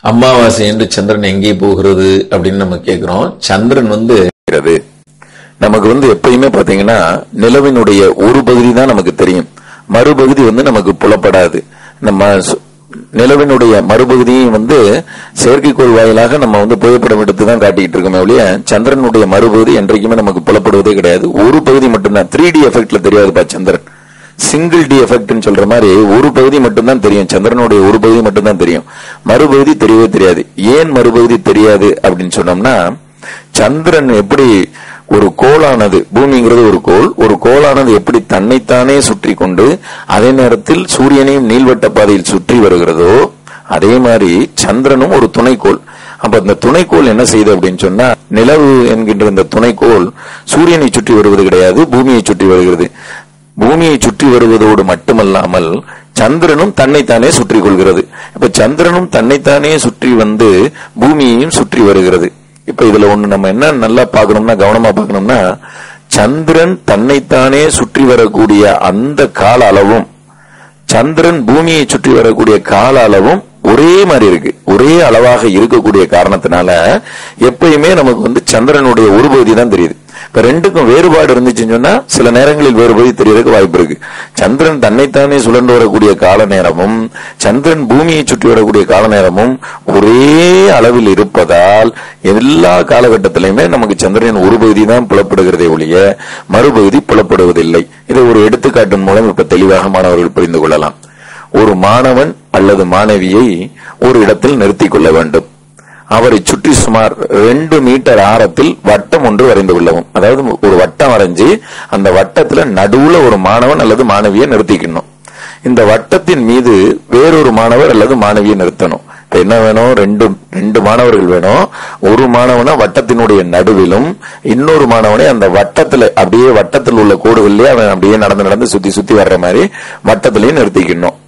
அமாவாசை என்று சந்திரன் எங்கே போகிறது அப்படின்னு நம்ம கேட்கிறோம். சந்திரன் நமக்கு எப்பயுமே பாத்தீங்கன்னா நிலவினுடைய ஒரு பகுதி தான் நமக்கு தெரியும், மறுபகுதி நமக்கு புலப்படாது. நம்ம நிலவினுடைய மறுபகுதியும் செயற்கைக்கோள் வாயிலாக நம்ம புகைப்படம் எடுத்து தான் காட்டிட்டு இருக்கோமே ஒழிய சந்திரனுடைய மறுபகுதி என்றைக்குமே நமக்கு புலப்படுவதே கிடையாது. ஒரு பகுதி மட்டும்தான் 3D எஃபெக்ட்ல தெரியாதுப்பா சந்திரன். சிங்கிள் டி எஃபெக்ட் சொல்ற மாதிரி ஒரு பகுதி மட்டும்தான் தெரியும், சந்திரனுடைய ஒரு பகுதி மட்டும்தான் தெரியும், மறுபகுதி தெரியவே தெரியாது. ஏன் மறுபகுதி தெரியாது அப்படின்னு சொன்னோம்னா, சந்திரன் எப்படி ஒரு கோளானது, பூமிங்கிறது ஒரு கோளானது எப்படி தன்னைத்தானே சுற்றி கொண்டு அதே நேரத்தில் சூரியனையும் நீள்வட்ட பாதையில் சுற்றி வருகிறதோ அதே மாதிரி சந்திரனும் ஒரு துணைக்கோள். அப்ப இந்த துணைக்கோள் என்ன செய்யுது அப்படின்னு சொன்னா, நிலவு என்கின்ற இந்த துணைக்கோள் சூரியனை சுற்றி வருவது கிடையாது, பூமியை சுற்றி வருகிறது. பூமியை சுற்றி வருவதோடு மட்டுமல்லாமல் சந்திரனும் தன்னைத்தானே சுற்றி கொள்கிறது. இப்ப சந்திரனும் தன்னைத்தானே சுற்றி பூமியையும் சுற்றி வருகிறது. இப்ப இதுல ஒண்ணு நம்ம என்ன நல்லா பார்க்கணும்னா, கவனமா பார்க்கணும்னா, சந்திரன் தன்னைத்தானே சுற்றி வரக்கூடிய அந்த கால அளவும் சந்திரன் பூமியை சுற்றி வரக்கூடிய கால அளவும் ஒரே மாதிரி இருக்கு. ஒரே அளவாக இருக்கக்கூடிய காரணத்தினால எப்பயுமே நமக்கு சந்திரனுடைய ஒரு பகுதி தான் தெரியுது. இப்ப ரெண்டுக்கும் வேறுபாடு இருந்துச்சுன்னு சொன்னா சில நேரங்களில் வேறுபகுதி தெரியறதுக்கு வாய்ப்பு இருக்கு. சந்திரன் தன்னைத்தானே சுழன்று வரக்கூடிய கால நேரமும் சந்திரன் பூமியை சுற்றி வரக்கூடிய கால நேரமும் ஒரே அளவில் இருப்பதால் எல்லா காலகட்டத்திலுமே நமக்கு சந்திரன் ஒரு பகுதி தான் புலப்படுகிறதே ஒழிய மறுபகுதி புலப்படுவதில்லை. இதை ஒரு எடுத்துக்காட்டின் மூலம் இப்ப தெளிவாக மாணவர்கள் புரிந்து கொள்ளலாம். ஒரு மாணவன் அல்லது மாணவியை ஒரு இடத்தில் நிறுத்திக் கொள்ள வேண்டும். அவரை சுற்றி சுமார் 2 மீட்டர் ஆரத்தில் வட்டம் ஒன்று வரைந்து கொள்ளவும். அதாவது ஒரு வட்டம் வரைஞ்சி அந்த வட்டத்துல நடுவுல ஒரு மாணவன் அல்லது மாணவியை நிறுத்திக்கணும். இந்த வட்டத்தின் மீது வேறொரு மாணவர் அல்லது மாணவியை நிறுத்தணும். இப்ப என்ன வேணும், ரெண்டு மாணவர்கள் வேணும். ஒரு மாணவனை வட்டத்தினுடைய நடுவிலும் இன்னொரு மாணவனை அந்த வட்டத்துல அப்படியே வட்டத்தில் உள்ள கோடுகள்லயே அவன் அப்படியே நடந்து சுத்தி சுத்தி வர்ற மாதிரி வட்டத்திலையும் நிறுத்திக்கணும்.